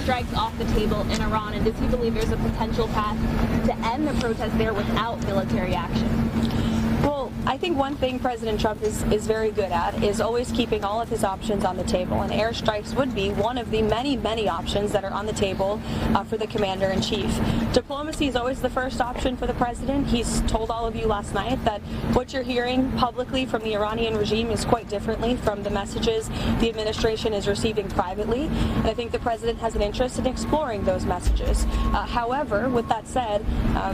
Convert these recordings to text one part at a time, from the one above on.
airstrikes off the table in Iran, and does he believe there's a potential path to end the protest there without military action? Well, I think one thing President Trump is very good at is always keeping all of his options on the table, and airstrikes would be one of the many options that are on the table for the commander-in-chief. Diplomacy is always the first option for the president. He's told all of you last night that what you're hearing publicly from the Iranian regime is quite differently from the messages the administration is receiving privately, and I think the president has an interest in exploring those messages. However, with that said,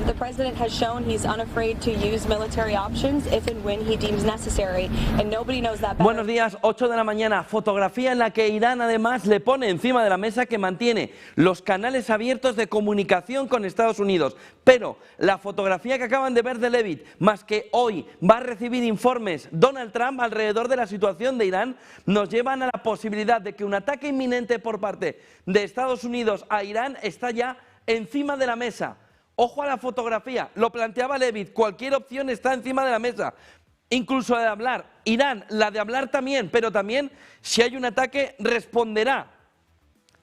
the president has shown he's unafraid to use military options if and when he deems necessary, and nobody knows that better. Buenos días, 8 de la mañana, fotografía en la que Irán además le pone encima de la mesa que mantiene los canales abiertos de comunicación con Estados Unidos, pero la fotografía que acaban de ver de Levitt, más que hoy va a recibir informes Donald Trump alrededor de la situación de Irán, nos llevan a la posibilidad de que un ataque inminente por parte de Estados Unidos a Irán está ya encima de la mesa. Ojo a la fotografía, lo planteaba Levitt, cualquier opción está encima de la mesa, incluso la de hablar. Irán, la de hablar también, pero también si hay un ataque responderá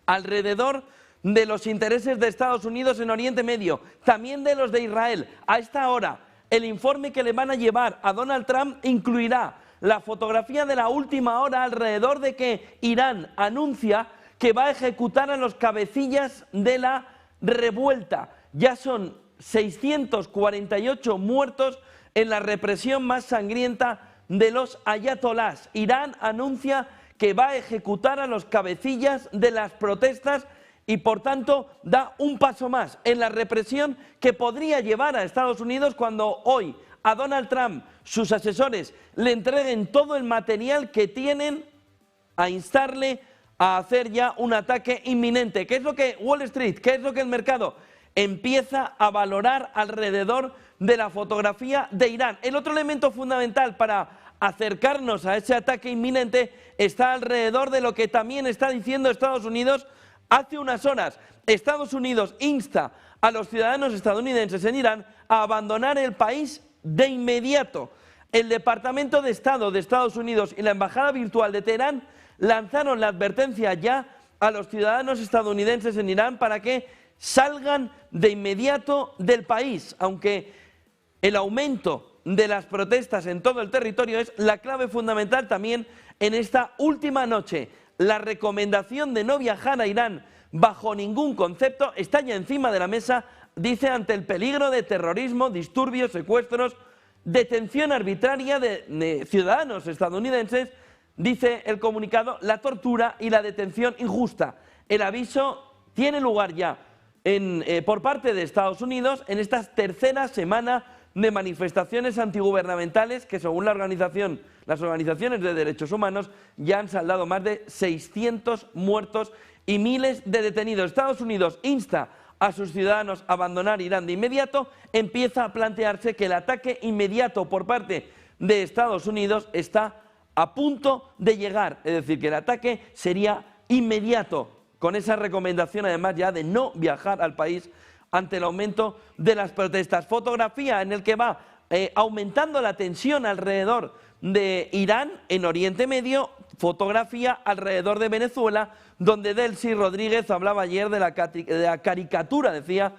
alrededor de los intereses de Estados Unidos en Oriente Medio, también de los de Israel. A esta hora, el informe que le van a llevar a Donald Trump incluirá la fotografía de la última hora alrededor de que Irán anuncia que va a ejecutar a los cabecillas de la revuelta. Ya son 648 muertos en la represión más sangrienta de los ayatolás. Irán anuncia que va a ejecutar a los cabecillas de las protestas y por tanto da un paso más en la represión que podría llevar a Estados Unidos cuando hoy a Donald Trump sus asesores le entreguen todo el material que tienen a instarle a hacer ya un ataque inminente. ¿Qué es lo que Wall Street, qué es lo que el mercado empieza a valorar alrededor de la fotografía de Irán? El otro elemento fundamental para acercarnos a ese ataque inminente está alrededor de lo que también está diciendo Estados Unidos. Hace unas horas, Estados Unidos insta a los ciudadanos estadounidenses en Irán a abandonar el país de inmediato. El Departamento de Estado de Estados Unidos y la Embajada Virtual de Teherán lanzaron la advertencia ya a los ciudadanos estadounidenses en Irán para que salgan de inmediato del país, aunque el aumento de las protestas en todo el territorio es la clave fundamental también en esta última noche. La recomendación de no viajar a Irán bajo ningún concepto está ya encima de la mesa, dice, ante el peligro de terrorismo, disturbios, secuestros, detención arbitraria de ciudadanos estadounidenses, dice el comunicado, la tortura y la detención injusta. El aviso tiene lugar ya por parte de Estados Unidos en esta tercera semana de manifestaciones antigubernamentales que, según las organizaciones de derechos humanos, ya han saldado más de 600 muertos y miles de detenidos. Estados Unidos insta a sus ciudadanos a abandonar Irán de inmediato. Empieza a plantearse que el ataque inmediato por parte de Estados Unidos está a punto de llegar, es decir, que el ataque sería inmediato, con esa recomendación además ya de no viajar al país ante el aumento de las protestas. Fotografía en el que va aumentando la tensión alrededor de Irán en Oriente Medio, fotografía alrededor de Venezuela, donde Delcy Rodríguez hablaba ayer de la caricatura, decía,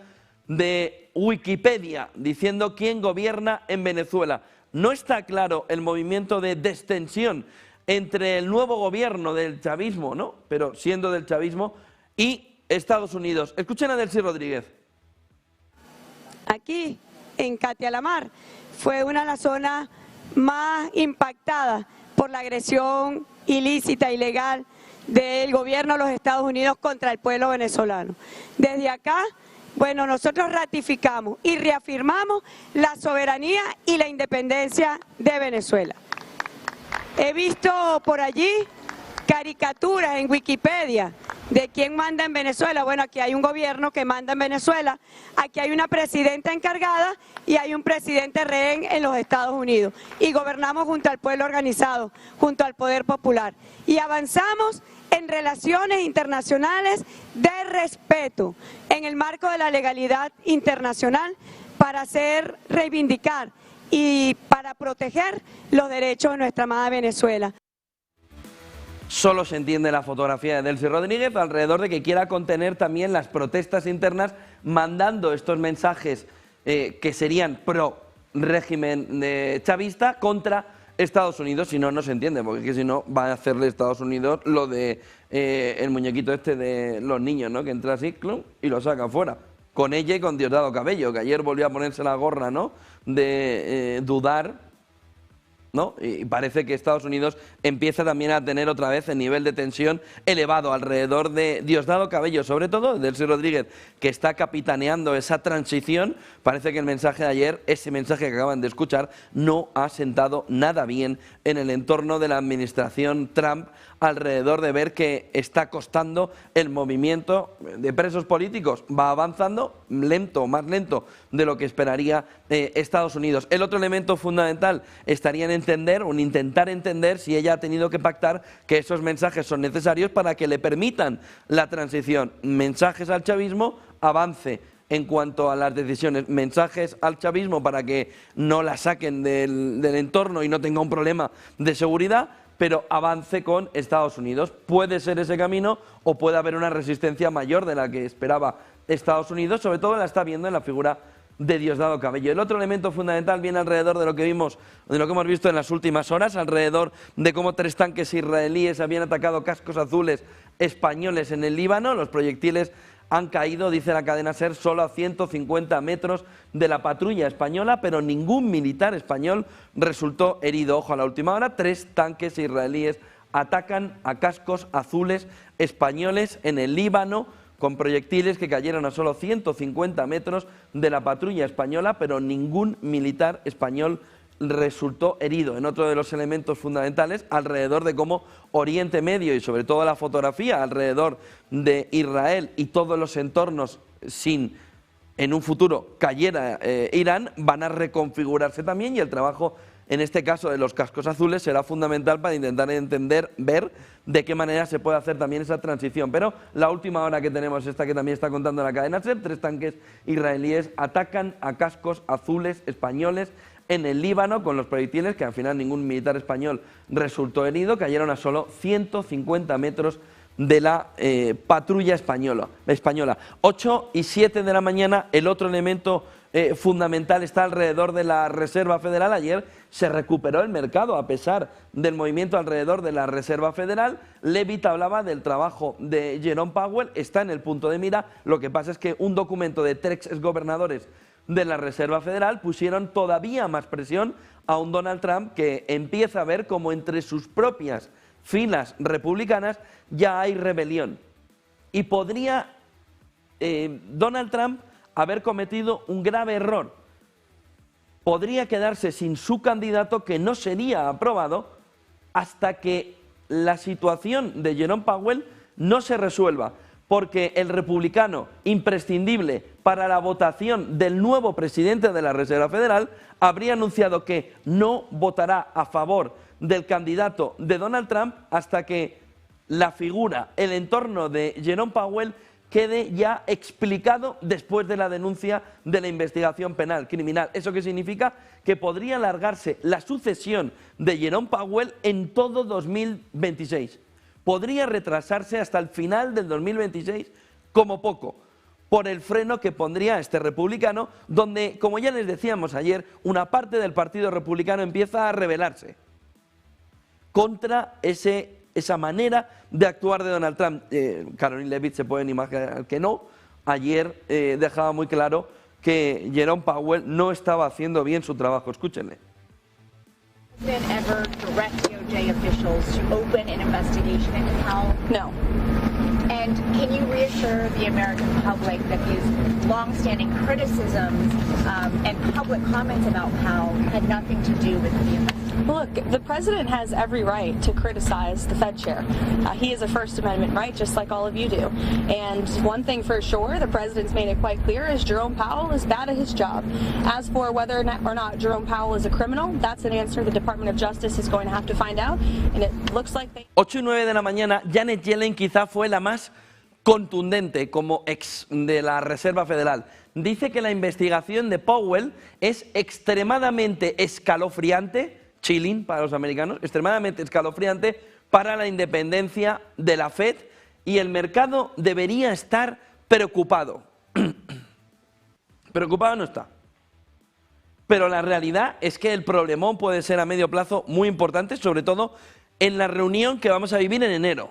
de Wikipedia, diciendo quién gobierna en Venezuela. No está claro el movimiento de destensión entre el nuevo gobierno del chavismo, ¿no?, pero siendo del chavismo, y Estados Unidos. Escuchen a Delcy Rodríguez. Aquí, en Catialamar, fue una de las zonas más impactadas por la agresión ilícita, ilegal, del gobierno de los Estados Unidos contra el pueblo venezolano. Desde acá, bueno, nosotros ratificamos y reafirmamos la soberanía y la independencia de Venezuela. He visto por allí caricaturas en Wikipedia de quién manda en Venezuela. Bueno, aquí hay un gobierno que manda en Venezuela, aquí hay una presidenta encargada y hay un presidente rehén en los Estados Unidos. Y gobernamos junto al pueblo organizado, junto al poder popular. Y avanzamos en relaciones internacionales de respeto, en el marco de la legalidad internacional, para hacer reivindicar y para proteger los derechos de nuestra amada Venezuela. Solo se entiende la fotografía de Delcy Rodríguez alrededor de que quiera contener también las protestas internas, mandando estos mensajes que serían pro régimen chavista contra Estados Unidos. Si no, no se entiende, porque es que si no va a hacerle Estados Unidos lo de el muñequito este de los niños, ¿no? Que entra así, clum, y lo saca fuera. Con ella y con Diosdado Cabello, que ayer volvió a ponerse la gorra, ¿no? De dudar, ¿no? Y parece que Estados Unidos empieza también a tener otra vez el nivel de tensión elevado alrededor de Diosdado Cabello, sobre todo de Delcy Rodríguez, que está capitaneando esa transición. Parece que el mensaje de ayer, ese mensaje que acaban de escuchar, no ha sentado nada bien en el entorno de la administración Trump, alrededor de ver que está costando el movimiento de presos políticos. Va avanzando lento, más lento de lo que esperaría Estados Unidos. El otro elemento fundamental estaría en entender, o en intentar entender, si ella ha tenido que pactar que esos mensajes son necesarios para que le permitan la transición. Mensajes al chavismo, avance en cuanto a las decisiones, mensajes al chavismo para que no la saquen del entorno y no tenga un problema de seguridad, pero avance con Estados Unidos. Puede ser ese camino o puede haber una resistencia mayor de la que esperaba Estados Unidos, sobre todo la está viendo en la figura de Diosdado Cabello. El otro elemento fundamental viene alrededor de lo que vimos, de lo que hemos visto en las últimas horas, alrededor de cómo 3 tanques israelíes habían atacado cascos azules españoles en el Líbano. Los proyectiles han caído, dice la cadena SER, solo a 150 metros de la patrulla española, pero ningún militar español resultó herido. Ojo a la última hora, 3 tanques israelíes atacan a cascos azules españoles en el Líbano, con proyectiles que cayeron a solo 150 metros de la patrulla española, pero ningún militar español resultó herido. En otro de los elementos fundamentales, alrededor de cómo Oriente Medio y sobre todo la fotografía alrededor de Israel y todos los entornos sin en un futuro cayera Irán, van a reconfigurarse también, y el trabajo en este caso de los cascos azules será fundamental para intentar entender, ver de qué manera se puede hacer también esa transición. Pero la última hora que tenemos, esta que también está contando la cadena SER, 3 tanques israelíes atacan a cascos azules españoles en el Líbano con los proyectiles, que al final ningún militar español resultó herido, cayeron a solo 150 metros de la patrulla española. 8 y 7 de la mañana, el otro elemento fundamental está alrededor de la Reserva Federal. Ayer se recuperó el mercado a pesar del movimiento alrededor de la Reserva Federal. Levitt hablaba del trabajo de Jerome Powell, está en el punto de mira. Lo que pasa es que un documento de 3 exgobernadores de la Reserva Federal pusieron todavía más presión a un Donald Trump que empieza a ver como entre sus propias filas republicanas ya hay rebelión. Y podría Donald Trump haber cometido un grave error. Podría quedarse sin su candidato, que no sería aprobado hasta que la situación de Jerome Powell no se resuelva, porque el republicano imprescindible para la votación del nuevo presidente de la Reserva Federal habría anunciado que no votará a favor del candidato de Donald Trump hasta que la figura, el entorno de Jerome Powell quede ya explicado después de la denuncia de la investigación penal criminal. ¿Eso qué significa? Que podría alargarse la sucesión de Jerome Powell en todo 2026. Podría retrasarse hasta el final del 2026 como poco, por el freno que pondría este republicano, donde, como ya les decíamos ayer, una parte del Partido Republicano empieza a rebelarse contra esa manera de actuar de Donald Trump. Caroline Levitt, se pueden imaginar que no, ayer dejaba muy claro que Jerome Powell no estaba haciendo bien su trabajo. Escúchenle. Ever direct DOJ officials to open an investigation into Powell? No. And can you reassure the American public that his long-standing criticisms and public comments about Powell had nothing to do with the investigation? Look, the president has every right to criticize the Fed chair. He has a First Amendment right, just like all of you do. And one thing for sure, the president's made it quite clear, is Jerome Powell is bad at his job. As for whether or not Jerome Powell is a criminal, that's an answer the Department of Justice is going to have to find out. And it looks like they... 8 y 9 de la mañana, Janet Yellen quizá fue la más contundente como ex de la Reserva Federal. Dice que la investigación de Powell es extremadamente escalofriante, chilling para los americanos, extremadamente escalofriante, para la independencia de la FED y el mercado debería estar preocupado. Preocupado no está. Pero la realidad es que el problemón puede ser a medio plazo muy importante, sobre todo en la reunión que vamos a vivir en enero.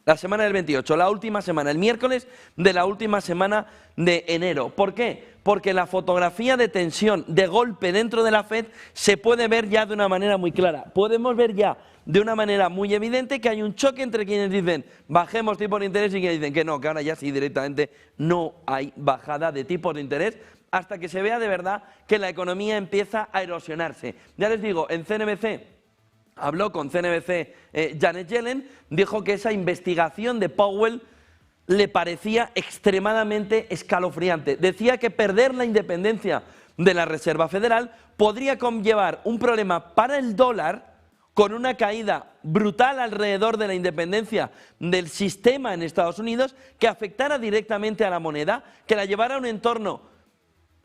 La semana del 28, la última semana, el miércoles de la última semana de enero. ¿Por qué? Porque la fotografía de tensión, de golpe dentro de la FED, se puede ver ya de una manera muy clara. Podemos ver ya de una manera muy evidente que hay un choque entre quienes dicen bajemos tipos de interés y quienes dicen que no, que ahora ya sí directamente no hay bajada de tipos de interés hasta que se vea de verdad que la economía empieza a erosionarse. Ya les digo, en CNBC... habló con CNBC Janet Yellen, dijo que esa investigación de Powell le parecía extremadamente escalofriante. Decía que perder la independencia de la Reserva Federal podría conllevar un problema para el dólar con una caída brutal alrededor de la independencia del sistema en Estados Unidos que afectara directamente a la moneda, que la llevara a un entorno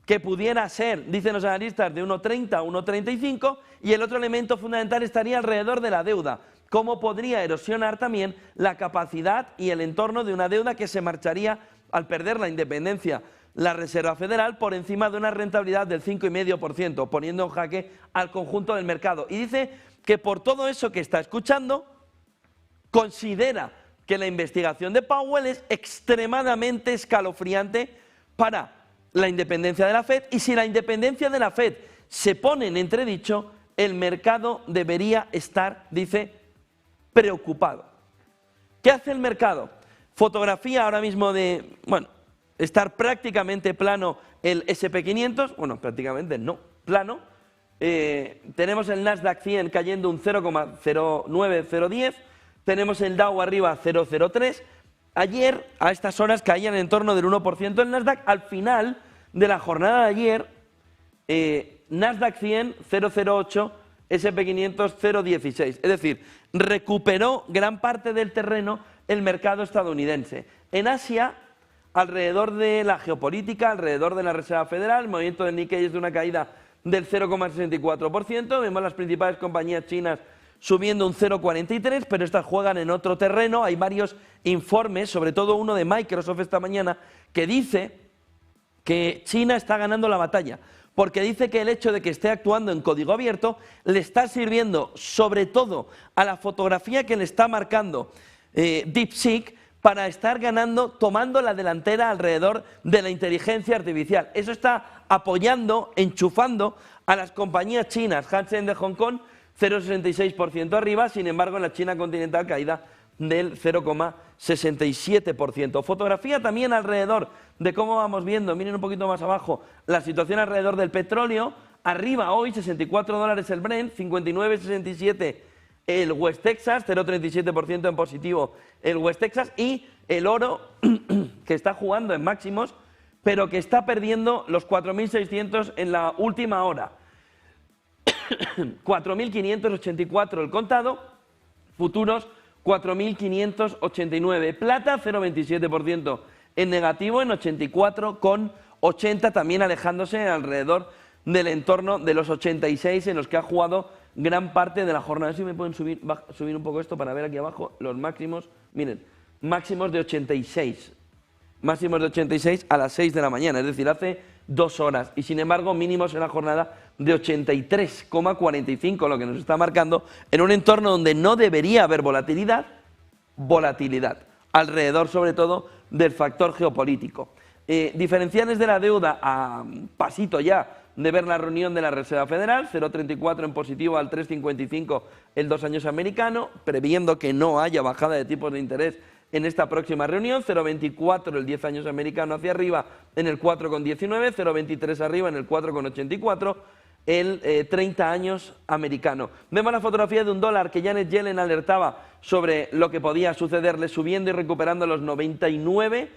que pudiera ser, dicen los analistas, de 1,30 a 1,35, y el otro elemento fundamental estaría alrededor de la deuda, cómo podría erosionar también la capacidad y el entorno de una deuda que se marcharía al perder la independencia la Reserva Federal por encima de una rentabilidad del 5,5%, poniendo en jaque al conjunto del mercado. Y dice que por todo eso que está escuchando, considera que la investigación de Powell es extremadamente escalofriante para la independencia de la FED, y si la independencia de la FED se pone en entredicho, el mercado debería estar, dice, preocupado. ¿Qué hace el mercado? Fotografía ahora mismo de, bueno, estar prácticamente plano el SP500, bueno, prácticamente no, plano. Tenemos el Nasdaq 100 cayendo un 0,09010, tenemos el Dow arriba 0,03. Ayer, a estas horas, caían en torno del 1% el Nasdaq. Al final de la jornada de ayer, Nasdaq 100, 0,08, SP500, 0,16. Es decir, recuperó gran parte del terreno el mercado estadounidense. En Asia, alrededor de la geopolítica, alrededor de la Reserva Federal, el movimiento del Nikkei es de una caída del 0,64%. Vemos las principales compañías chinas subiendo un 0,43, pero estas juegan en otro terreno. Hay varios informes, sobre todo uno de Microsoft esta mañana, que dice que China está ganando la batalla, porque dice que el hecho de que esté actuando en código abierto le está sirviendo sobre todo a la fotografía que le está marcando DeepSeek para estar ganando, tomando la delantera alrededor de la inteligencia artificial. Eso está apoyando, enchufando a las compañías chinas. Hansen de Hong Kong 0,66% arriba, sin embargo en la China continental caída del 0,67%. Fotografía también alrededor de cómo vamos viendo, miren un poquito más abajo, la situación alrededor del petróleo, arriba hoy $64 el Brent, 59,67 el West Texas, 0,37% en positivo el West Texas, y el oro que está jugando en máximos, pero que está perdiendo los 4.600 en la última hora. 4.584 el contado, futuros 4.589, plata 0,27% en negativo en 84,80, también alejándose alrededor del entorno de los 86 en los que ha jugado gran parte de la jornada. Si me pueden subir un poco esto para ver aquí abajo los máximos, miren, máximos de 86, máximos de 86 a las 6 de la mañana, es decir, hace 2 horas, y sin embargo mínimos en la jornada de 83,45, lo que nos está marcando en un entorno donde no debería haber volatilidad, alrededor sobre todo del factor geopolítico. Diferenciales de la deuda a pasito ya de ver la reunión de la Reserva Federal, 0,34 en positivo al 3,55 el 2 años americano, previendo que no haya bajada de tipos de interés en esta próxima reunión, 0,24 el 10 años americano hacia arriba en el 4,19, 0,23 arriba en el 4,84 el 30 años americano. Vemos la fotografía de un dólar que Janet Yellen alertaba sobre lo que podía sucederle, subiendo y recuperando los 99,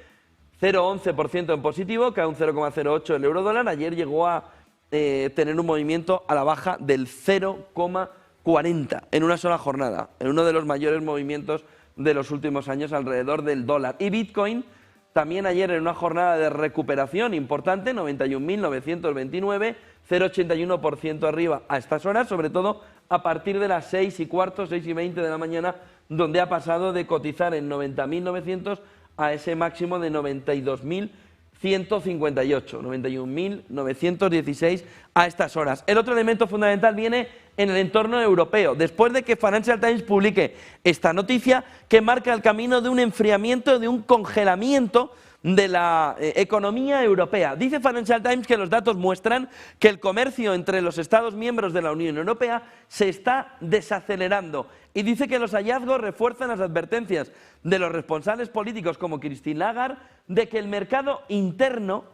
0,11% en positivo, cae un 0,08 el euro dólar. Ayer llegó a tener un movimiento a la baja del 0,40 en una sola jornada, en uno de los mayores movimientos de los últimos años alrededor del dólar. Y Bitcoin también ayer en una jornada de recuperación importante, 91.929, 0,81% arriba a estas horas, sobre todo a partir de las 6:15, 6:20 de la mañana, donde ha pasado de cotizar en 90.900 a ese máximo de 92.158, 91.916 a estas horas. El otro elemento fundamental viene en el entorno europeo, después de que Financial Times publique esta noticia que marca el camino de un enfriamiento, de un congelamiento de la economía europea. Dice Financial Times que los datos muestran que el comercio entre los Estados miembros de la Unión Europea se está desacelerando y dice que los hallazgos refuerzan las advertencias de los responsables políticos como Christine Lagarde de que el mercado interno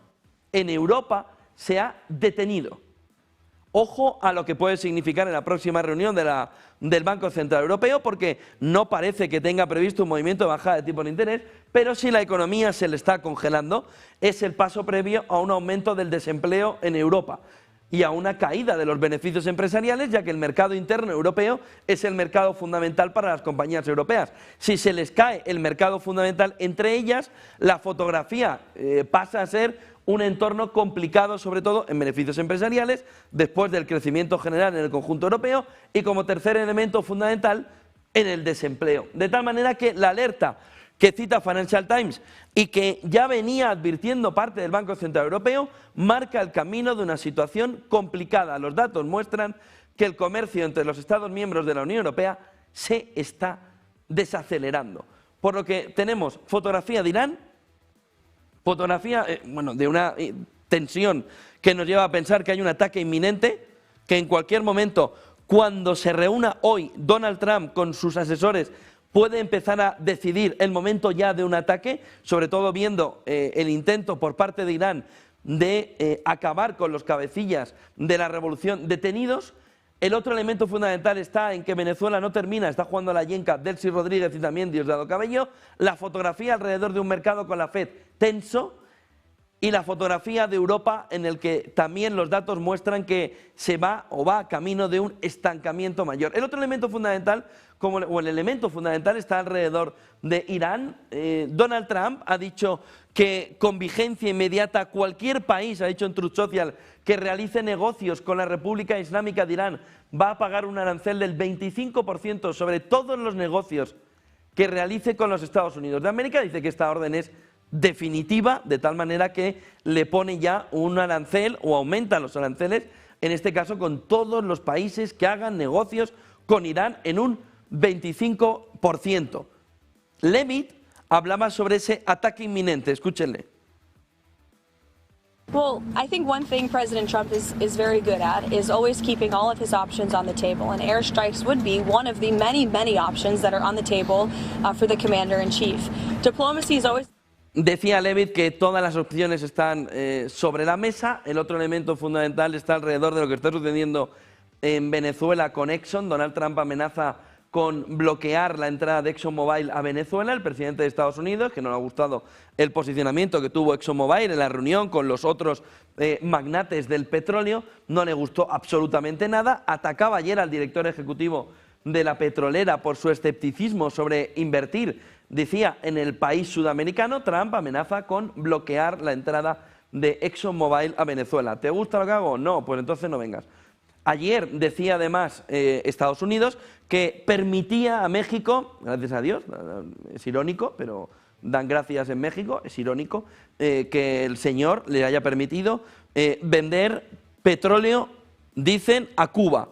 en Europa se ha detenido. Ojo a lo que puede significar en la próxima reunión del Banco Central Europeo, porque no parece que tenga previsto un movimiento de bajada de tipo de interés, pero si la economía se le está congelando, es el paso previo a un aumento del desempleo en Europa y a una caída de los beneficios empresariales, ya que el mercado interno europeo es el mercado fundamental para las compañías europeas. Si se les cae el mercado fundamental entre ellas, la fotografía pasa a ser un entorno complicado, sobre todo en beneficios empresariales, después del crecimiento general en el conjunto europeo y como tercer elemento fundamental en el desempleo. De tal manera que la alerta que cita Financial Times y que ya venía advirtiendo parte del Banco Central Europeo marca el camino de una situación complicada. Los datos muestran que el comercio entre los Estados miembros de la Unión Europea se está desacelerando. Por lo que tenemos fotografía de Irán, fotografía de una tensión que nos lleva a pensar que hay un ataque inminente, que en cualquier momento, cuando se reúna hoy Donald Trump con sus asesores, puede empezar a decidir el momento ya de un ataque, sobre todo viendo el intento por parte de Irán de acabar con los cabecillas de la revolución detenidos. El otro elemento fundamental está en que Venezuela no termina, está jugando a la yenca Delcy Rodríguez y también Diosdado Cabello, la fotografía alrededor de un mercado con la FED tenso y la fotografía de Europa en el que también los datos muestran que se va o va camino de un estancamiento mayor. El otro elemento fundamental, el elemento fundamental está alrededor de Irán. Donald Trump ha dicho que con vigencia inmediata cualquier país, ha dicho en Truth Social, que realice negocios con la República Islámica de Irán va a pagar un arancel del 25% sobre todos los negocios que realice con los Estados Unidos de América. Dice que esta orden es definitiva, de tal manera que le pone ya un arancel o aumenta los aranceles, en este caso con todos los países que hagan negocios con Irán en un 25%. Levitt hablaba sobre ese ataque inminente, escúchenle. Well, I think one thing President Trump is very good at is always keeping all of his options on the table, and airstrikes would be one of the many, many options that are on the table for the commander-in-chief. Diplomacy is always... Decía Levitt que todas las opciones están sobre la mesa. El otro elemento fundamental está alrededor de lo que está sucediendo en Venezuela con Exxon. Donald Trump amenaza con bloquear la entrada de ExxonMobil a Venezuela. El presidente de Estados Unidos, que no le ha gustado el posicionamiento que tuvo ExxonMobil en la reunión con los otros magnates del petróleo, no le gustó absolutamente nada. Atacaba ayer al director ejecutivo de la petrolera por su escepticismo sobre invertir, decía, en el país sudamericano. Trump amenaza con bloquear la entrada de ExxonMobil a Venezuela. ¿Te gusta lo que hago? No, pues entonces no vengas. Ayer decía además Estados Unidos que permitía a México, gracias a Dios, es irónico, pero dan gracias en México, es irónico, que el señor le haya permitido vender petróleo, dicen, a Cuba.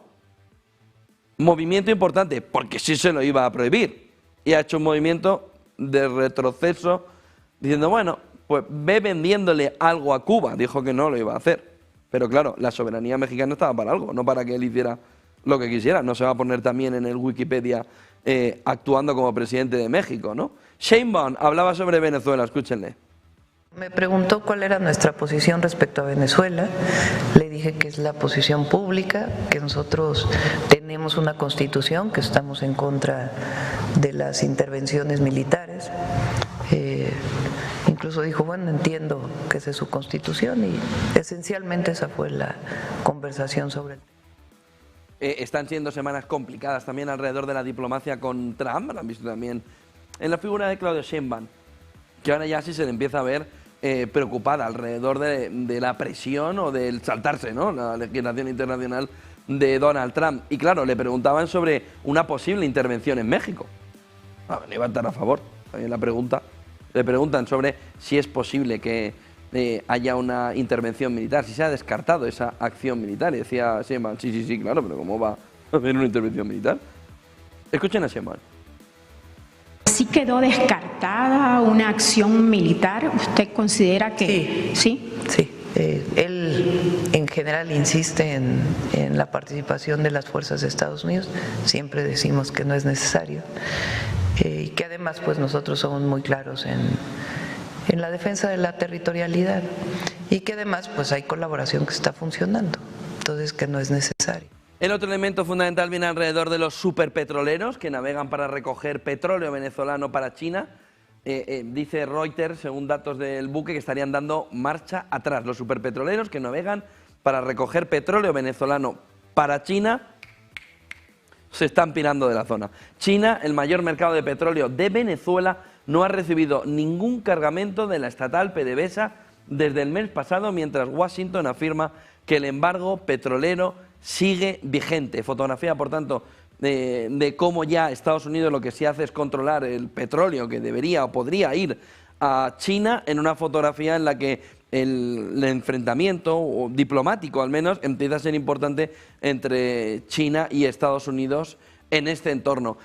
Movimiento importante, porque sí se lo iba a prohibir. Y ha hecho un movimiento de retroceso diciendo, bueno, pues ve vendiéndole algo a Cuba. Dijo que no lo iba a hacer. Pero claro, la soberanía mexicana estaba para algo, no para que él hiciera lo que quisiera. No se va a poner también en el Wikipedia actuando como presidente de México, ¿no? Sheinbaum hablaba sobre Venezuela, escúchenle. Me preguntó cuál era nuestra posición respecto a Venezuela. Le dije que es la posición pública, que nosotros tenemos una constitución, que estamos en contra de las intervenciones militares. Incluso dijo, bueno, entiendo que esa es su constitución, y esencialmente esa fue la conversación sobre el tema. Están siendo semanas complicadas también alrededor de la diplomacia con Trump, lo han visto también en la figura de Claudia Sheinbaum, que ahora ya sí se le empieza a ver preocupada alrededor de la presión o del saltarse, ¿no?, la legislación internacional de Donald Trump. Y claro, le preguntaban sobre una posible intervención en México. No iba a estar a favor. También le preguntan sobre si es posible que haya una intervención militar, si se ha descartado esa acción militar. Y decía Sheinbaum, sí, claro, pero ¿cómo va a haber una intervención militar? Escuchen a Sheinbaum. ¿Sí quedó descartada una acción militar? ¿Usted considera que sí? Sí. Él en general insiste en la participación de las fuerzas de Estados Unidos. Siempre decimos que no es necesario y que además pues nosotros somos muy claros en la defensa de la territorialidad y que además pues hay colaboración que está funcionando, entonces que no es necesario. El otro elemento fundamental viene alrededor de los superpetroleros que navegan para recoger petróleo venezolano para China. Dice Reuters, según datos del buque, que estarían dando marcha atrás. Los superpetroleros que navegan para recoger petróleo venezolano para China se están pirando de la zona. China, el mayor mercado de petróleo de Venezuela, no ha recibido ningún cargamento de la estatal PDVSA desde el mes pasado, mientras Washington afirma que el embargo petrolero sigue vigente. Fotografía, por tanto, de cómo ya Estados Unidos lo que sí hace es controlar el petróleo que debería o podría ir a China, en una fotografía en la que el enfrentamiento, o diplomático al menos, empieza a ser importante entre China y Estados Unidos en este entorno.